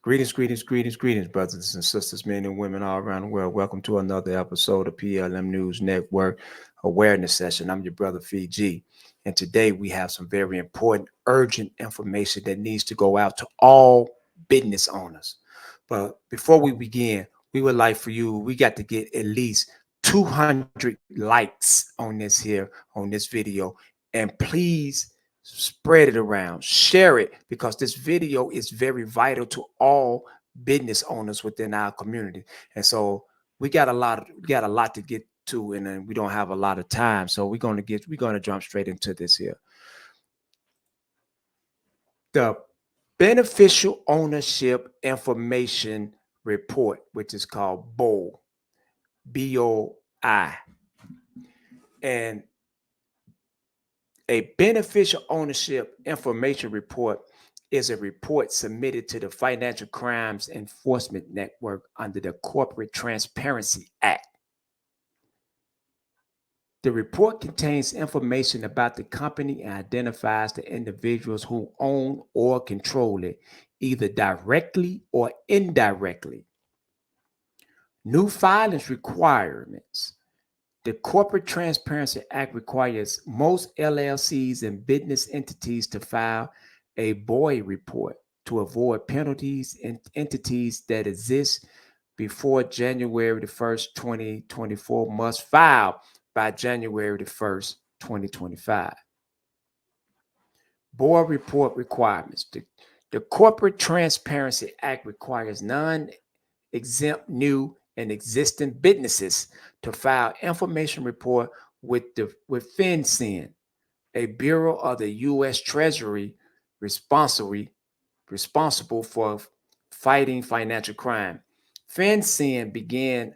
Greetings, brothers and sisters, men and women all around the world. Welcome to another episode of PLM News Network Awareness Session. I'm your brother Fiji, and today we have some very important, urgent information that needs to go out to all business owners. But before we begin, we would like for you, we got to get at least 200 likes on this video, and please spread it around, share it, because this video is very vital to all business owners within our community. And so we got a lot to get to, and then we don't have a lot of time. So we're gonna jump straight into this here. The beneficial ownership information report, which is called BOI. And a beneficial ownership information report is a report submitted to the Financial Crimes Enforcement Network under the Corporate Transparency Act. The report contains information about the company and identifies the individuals who own or control it, either directly or indirectly. New filings requirements. The Corporate Transparency Act requires most LLCs and business entities to file a BOI report to avoid penalties, and entities that exist before January the 1st, 2024 must file by January the 1st, 2025. BOI report requirements. The Corporate Transparency Act requires non-exempt new and existing businesses to file information report with FinCEN, a bureau of the U.S. Treasury responsible for fighting financial crime. FinCEN began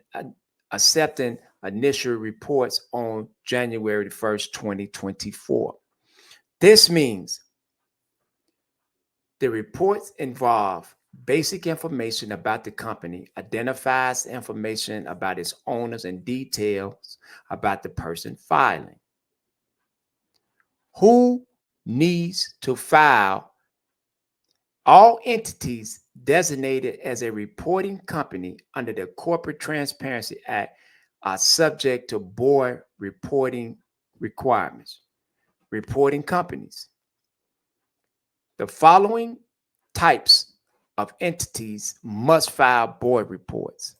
accepting initial reports on January 1st, 2024. This means the reports involve basic information about the company, identifies information about its owners, and details about the person filing. Who needs to file? All entities designated as a reporting company under the Corporate Transparency Act are subject to BOI reporting requirements. Reporting companies. The following types of entities must file BOI reports: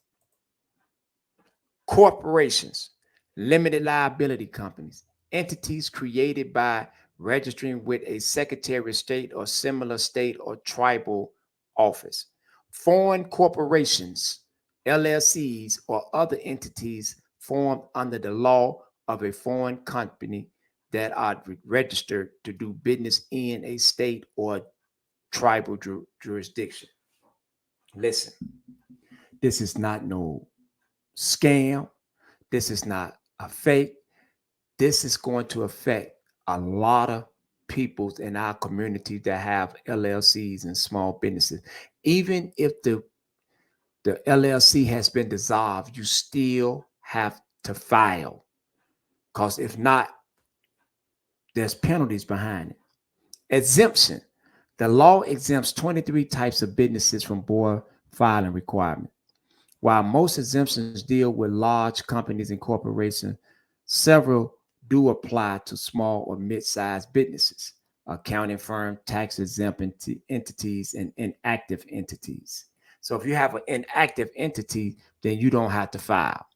corporations, limited liability companies, entities created by registering with a Secretary of State or similar state or tribal office, foreign corporations, LLCs, or other entities formed under the law of a foreign company that are registered to do business in a state or tribal jurisdiction. Listen, this is not no scam. This is not a fake. This is going to affect a lot of people in our community that have LLCs and small businesses. Even if the LLC has been dissolved, you still have to file, because if not, there's penalties behind it. Exemption. The law exempts 23 types of businesses from BOI filing requirement. While most exemptions deal with large companies and corporations, several do apply to small or mid-sized businesses, accounting firm, tax exempt entities, and inactive entities. So if you have an inactive entity, then you don't have to file.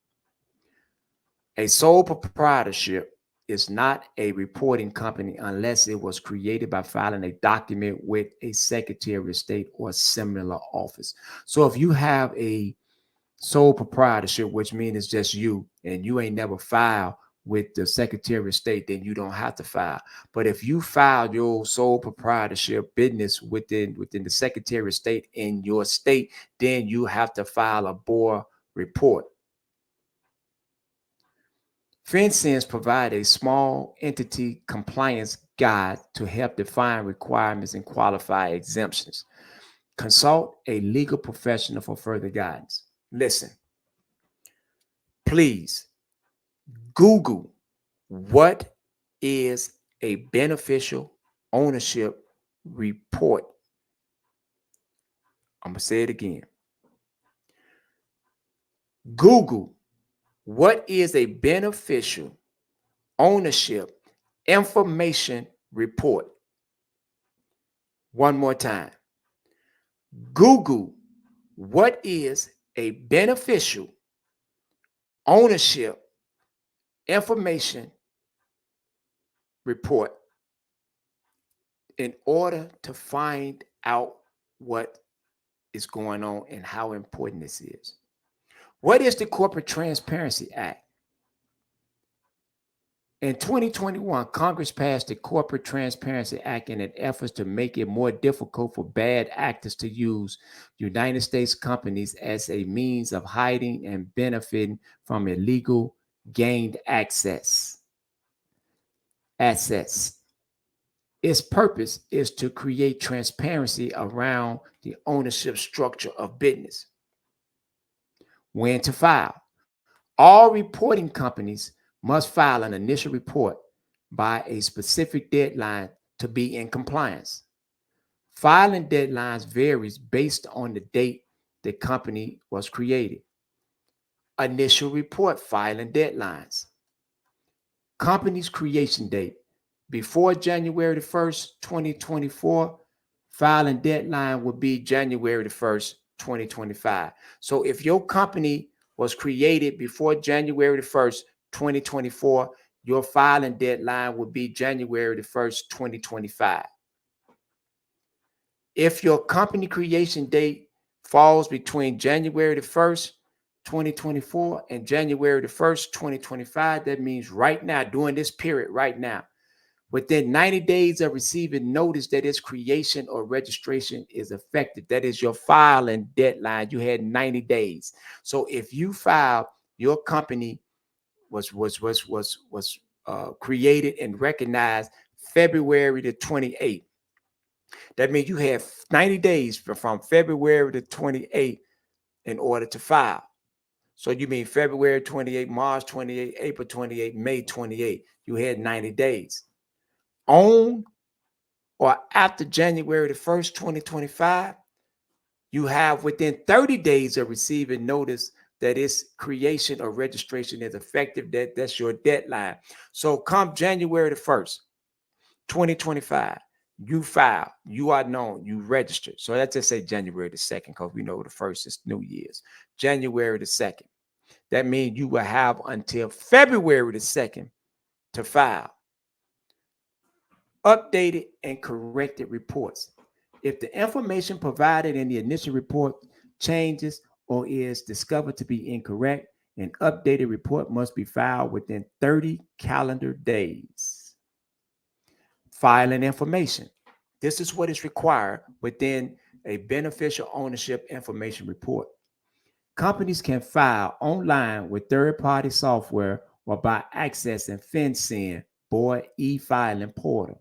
A sole proprietorship is not a reporting company unless it was created by filing a document with a Secretary of State or similar office. So if you have a sole proprietorship, which means it's just you and you ain't never filed with the Secretary of State, then you don't have to file. But if you filed your sole proprietorship business within the Secretary of State in your state, then you have to file a BOI report. FinCEN provide a small entity compliance guide to help define requirements and qualify exemptions. Consult a legal professional for further guidance. Listen, please Google what is a beneficial ownership report I'm going to say it again. Google, what is a beneficial ownership information report? One more time. Google, what is a beneficial ownership information report in order to find out what is going on and how important this is. What is the Corporate Transparency Act? In 2021, Congress passed the Corporate Transparency Act in an effort to make it more difficult for bad actors to use United States companies as a means of hiding and benefiting from illegal gained assets. Its purpose is to create transparency around the ownership structure of business. When to file. All reporting companies must file an initial report by a specific deadline to be in compliance. Filing deadlines varies based on the date the company was created. Initial report filing deadlines. Company's creation date. Before January the 1st, 2024, filing deadline would be January the 1st, 2025. So if your company was created before January the 1st, 2024, your filing deadline would be January the 1st, 2025. If your company creation date falls between January the 1st, 2024 and January the 1st, 2025, that means right now, during this period right now, within 90 days of receiving notice that its creation or registration is effective, that is your filing deadline. You had 90 days. So if you filed, your company was created and recognized February the 28th. That means you have 90 days from February the 28th in order to file. So you mean February 28, March 28, April 28, May 28. You had 90 days. On or after January the 1st, 2025, you have within 30 days of receiving notice that its creation or registration is effective. That's your deadline. So come January the 1st, 2025, you file, you are known, you registered. So let's just say January the 2nd, because we know the 1st is New Year's. January the 2nd. That means you will have until February the 2nd to file updated and corrected reports. If the information provided in the initial report changes or is discovered to be incorrect, an updated report must be filed within 30 calendar days. Filing information. This is what is required within a beneficial ownership information report. Companies can file online with third-party software or by accessing FinCEN Board e-filing portal.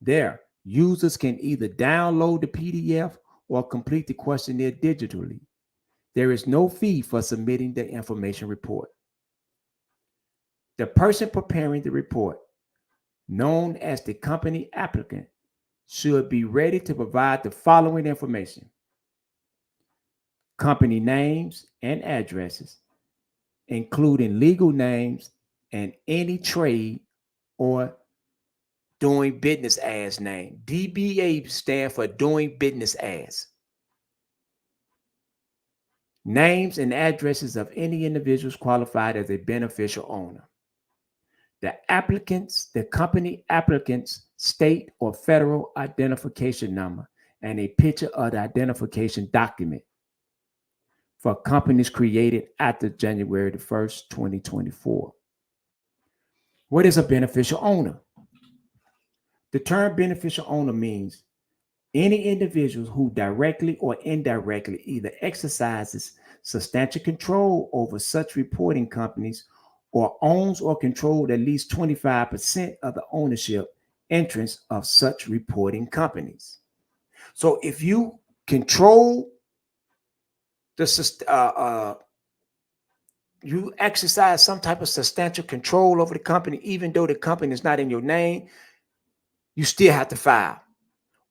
There, users can either download the PDF or complete the questionnaire digitally. There is no fee for submitting the information report. The person preparing the report, known as the company applicant, should be ready to provide the following information: company names and addresses, including legal names and any trade or doing business as name. DBA stand for doing business as. Names and addresses of any individuals qualified as a beneficial owner. The company applicant's state or federal identification number and a picture of the identification document for companies created after January the 1st, 2024. What is a beneficial owner? The term beneficial owner means any individual who directly or indirectly either exercises substantial control over such reporting companies or owns or controls at least 25% of the ownership interests of such reporting companies. So if you control you exercise some type of substantial control over the company, even though the company is not in your name, you still have to file.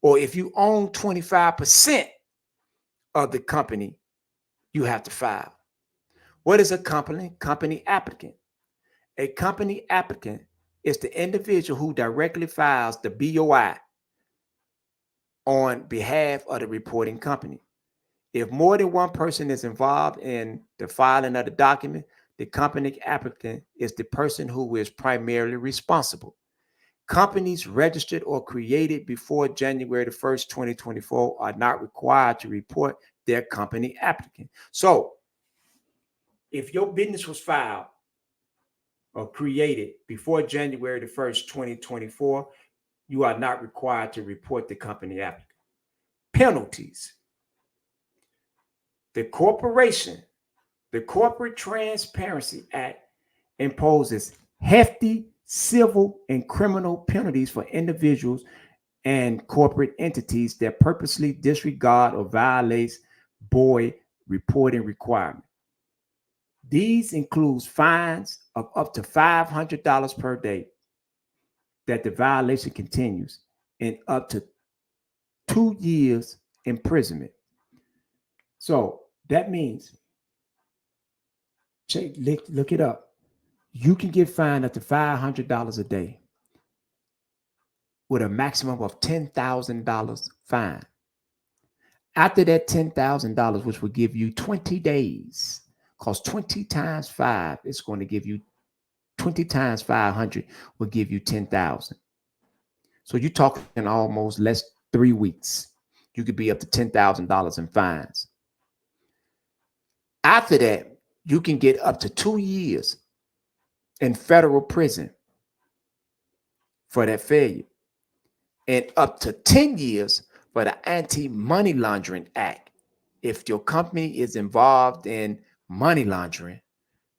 Or if you own 25% of the company you have to file. What is a company applicant? A company applicant is the individual who directly files the BOI on behalf of the reporting company. If more than one person is involved in the filing of the document, the company applicant is the person who is primarily responsible. Companies registered or created before January the 1st, 2024 are not required to report their company applicant. So if your business was filed or created before January the 1st, 2024, you are not required to report the company applicant. Penalties. The corporation, the Corporate Transparency Act imposes hefty civil and criminal penalties for individuals and corporate entities that purposely disregard or violates BOI reporting requirements. These include fines of up to $500 per day that the violation continues and up to 2 years imprisonment. So that means, look it up. You can get fined up to $500 a day with a maximum of $10,000 fine. After that $10,000, which will give you 20 days, because 20 times 5 is going to give you 20 times 500 will give you 10,000. So you're talking almost less 3 weeks. You could be up to $10,000 in fines. After that, you can get up to 2 years in federal prison for that failure, and up to 10 years for the Anti-Money Laundering Act. If your company is involved in money laundering,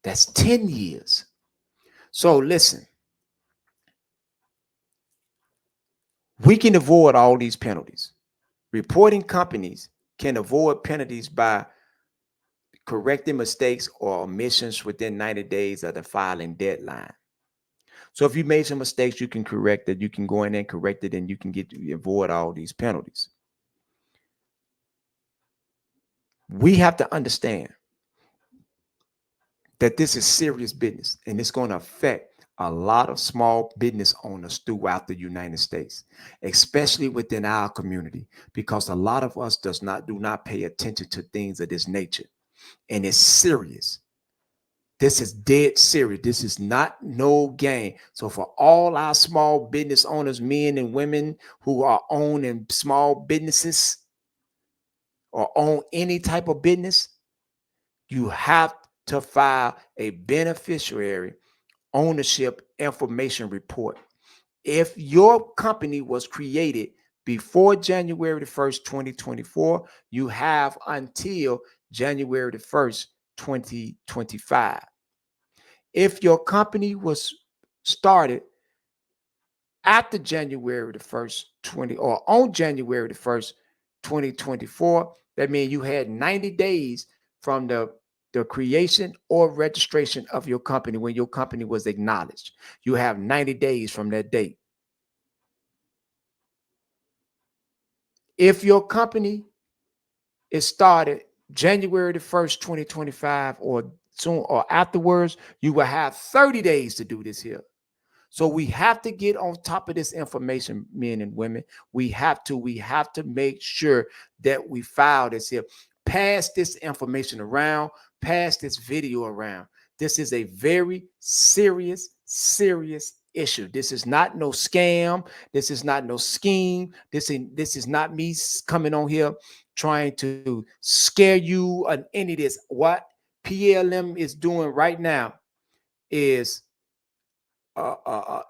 that's 10 years. So listen, we can avoid all these penalties. Reporting companies can avoid penalties by correcting mistakes or omissions within 90 days of the filing deadline. So if you made some mistakes, you can correct it. You can go in and correct it, and you can avoid all these penalties. We have to understand that this is serious business, and it's going to affect a lot of small business owners throughout the United States, especially within our community, because a lot of us do not pay attention to things of this nature, and it's serious. This is dead serious. This is not no game. So for all our small business owners, men and women who are owning small businesses or own any type of business, you have to file a beneficiary ownership information report. If your company was created before January the 1st, 2024, you have until January the 1st, 2025. If your company was started after January the 1st, or on January the 1st, 2024, that means you had 90 days from the creation or registration of your company when your company was acknowledged. You have 90 days from that date. If your company is started January the 1st, 2025, or soon or afterwards, you will have 30 days to do this here. So we have to get on top of this information, men and women. We have to make sure that we file this here. Pass this information around, pass this video around. This is a very serious issue. This is not no scam. This is not no scheme. This is not me coming on here trying to scare you on any of this. What PLM is doing right now is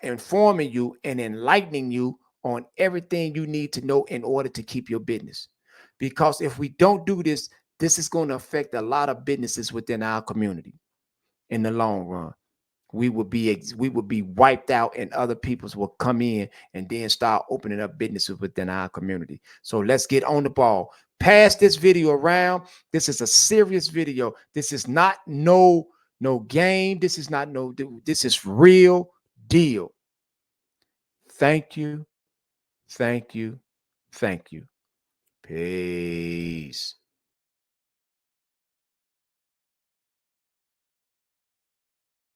informing you and enlightening you on everything you need to know in order to keep your business. Because if we don't do this, this is going to affect a lot of businesses within our community in the long run. We would be wiped out, and other peoples will come in and then start opening up businesses within our community. So let's get on the ball. Pass this video around. This is a serious video. This is not no game. This is not this is real deal. Thank you. Thank you. Thank you. Peace.